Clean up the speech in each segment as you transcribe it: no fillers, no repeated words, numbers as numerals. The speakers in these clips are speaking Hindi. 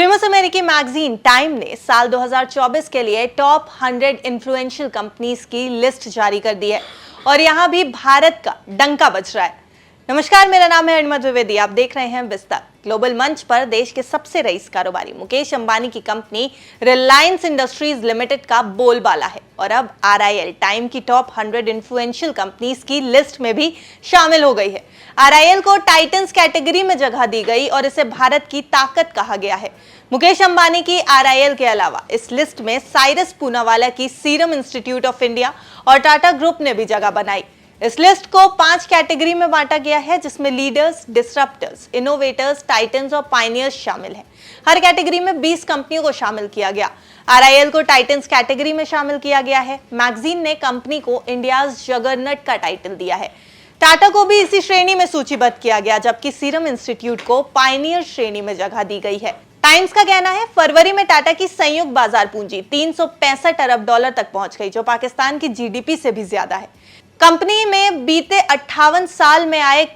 फेमस अमेरिकी मैगजीन टाइम ने साल 2024 के लिए टॉप 100 इन्फ्लुएंशियल कंपनीज की लिस्ट जारी कर दी है और यहां भी भारत का डंका बज रहा है। नमस्कार, मेरा नाम है अनमत द्विवेदी। आप देख रहे हैं विस्तार। ग्लोबल मंच पर देश के सबसे रईस कारोबारी मुकेश अंबानी की कंपनी रिलायंस इंडस्ट्रीज लिमिटेड का बोलबाला है और अब RIL टाइम की टॉप 100 इन्फ्लुएंशियल कंपनीज की लिस्ट में भी शामिल हो गई है। RIL को टाइटंस कैटेगरी में जगह दी गई और इसे भारत की ताकत कहा गया है। मुकेश अंबानी की RIL के अलावा इस लिस्ट में साइरस पूनावाला की सीरम इंस्टीट्यूट ऑफ इंडिया और टाटा ग्रुप ने भी जगह बनाई। इस लिस्ट को 5 कैटेगरी में बांटा गया है, जिसमें लीडर्स, डिसरप्टर्स, इनोवेटर्स, टाइटंस और पायनियर्स शामिल हैं। हर कैटेगरी में 20 कंपनियों को शामिल किया गया। RIL को टाइटंस कैटेगरी में शामिल किया गया है। मैगजीन ने कंपनी को इंडियाज जगरनट का टाइटल दिया है। टाटा को भी इसी श्रेणी में सूचीबद्ध किया गया, जबकि सीरम इंस्टीट्यूट को पायनियर श्रेणी में जगह दी गई है। टाइम्स का कहना है फरवरी में टाटा की संयुक्त बाजार पूंजी 365 अरब डॉलर तक पहुंच गई, जो पाकिस्तान की GDP से भी ज्यादा है। कंपनी में बीते 58 साल में आए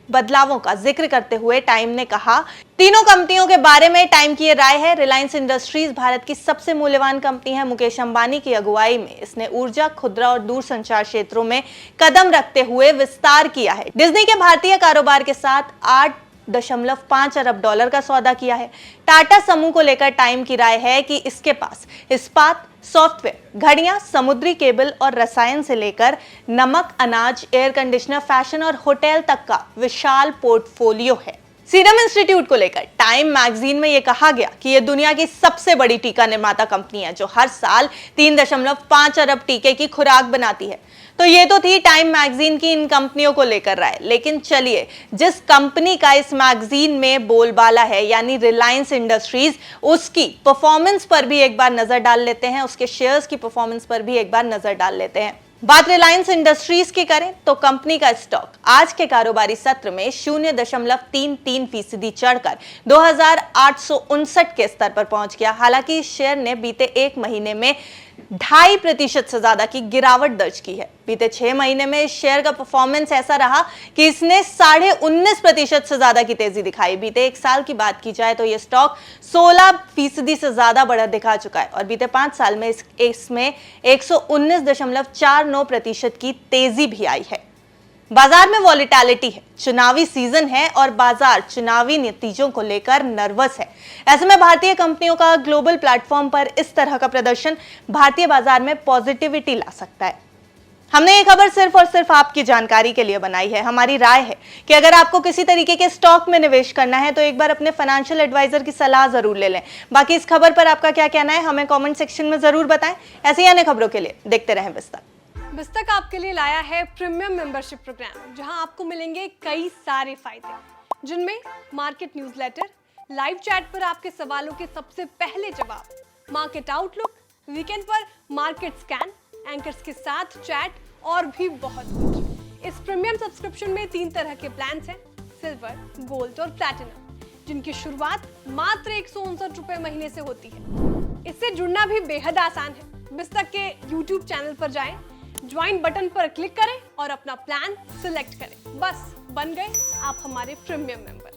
बदलावों का जिक्र करते हुए टाइम ने कहा, तीनों कंपनियों के बारे में टाइम की राय है। रिलायंस इंडस्ट्रीज भारत की सबसे मूल्यवान कंपनी है। मुकेश अंबानी की अगुवाई में इसने ऊर्जा, खुदरा और दूरसंचार क्षेत्रों में कदम रखते हुए विस्तार किया है। डिज्नी के भारतीय कारोबार के साथ 8.5 अरब डॉलर का सौदा किया है। टाटा समूह को लेकर टाइम की राय है कि इसके पास इस्पात, सॉफ्टवेयर, घड़ियां, समुद्री केबल और रसायन से लेकर नमक, अनाज, एयर कंडीशनर, फैशन और होटल तक का विशाल पोर्टफोलियो है। सीरम इंस्टीट्यूट को लेकर टाइम मैगजीन में यह कहा गया कि यह दुनिया की सबसे बड़ी टीका निर्माता कंपनी है, जो हर साल 3.5 अरब टीके की खुराक बनाती है। तो ये तो थी टाइम मैगजीन की इन कंपनियों को लेकर राय। लेकिन चलिए, जिस कंपनी का इस मैगजीन में बोलबाला है, यानी रिलायंस इंडस्ट्रीज, उसकी परफॉर्मेंस पर भी एक बार नजर डाल लेते हैं। उसके शेयर्स की परफॉर्मेंस पर भी एक बार नजर डाल लेते हैं। बात रिलायंस इंडस्ट्रीज की करें तो कंपनी का स्टॉक आज के कारोबारी सत्र में 0.33% चढ़कर 2859 के स्तर पर पहुंच गया। हालांकि इस शेयर ने बीते एक महीने में 2.5% से ज्यादा की गिरावट दर्ज की है। बीते 6 महीने में इस शेयर का परफॉर्मेंस ऐसा रहा कि इसने 19.5% से ज्यादा की तेजी दिखाई। बीते एक साल की बात की जाए तो यह स्टॉक 16% से ज्यादा बढ़त दिखा चुका है और बीते 5 साल में इसमें 119.49% की तेजी भी आई है। बाजार में वॉलेटिलिटी है, चुनावी सीजन है और बाजार चुनावी नतीजों को लेकर नर्वस है। ऐसे में भारतीय कंपनियों का ग्लोबल प्लेटफॉर्म पर इस तरह का प्रदर्शन भारतीय बाजार में पॉजिटिविटी ला सकता है। हमने ये खबर सिर्फ और सिर्फ आपकी जानकारी के लिए बनाई है। हमारी राय है कि अगर आपको किसी तरीके के स्टॉक में निवेश करना है तो एक बार अपने फाइनेंशियल एडवाइजर की सलाह जरूर ले लें। बाकी इस खबर पर आपका क्या कहना है, हमें कमेंट सेक्शन में जरूर बताएं। ऐसी अन्य खबरों के लिए देखते रहें विस्तार। विस्तार आपके लिए लाया है प्रीमियम मेंबरशिप प्रोग्राम, जहां आपको मिलेंगे कई सारे फायदे, जिनमें मार्केट न्यूज़लेटर, लाइव चैट पर आपके सवालों के सबसे पहले जवाब, मार्केट आउटलुक, वीकेंड पर मार्केट स्कैन, एंकर्स के साथ चैट और भी बहुत कुछ। इस प्रीमियम सब्सक्रिप्शन में 3 तरह के प्लान हैं, सिल्वर, गोल्ड और प्लैटिनम, जिनकी शुरुआत मात्र 159 रुपए महीने से होती है। इससे जुड़ना भी बेहद आसान है। विस्तार के YouTube चैनल पर जाएं, ज्वाइन बटन पर क्लिक करें और अपना प्लान सिलेक्ट करें। बस बन गए आप हमारे प्रीमियम मेंबर।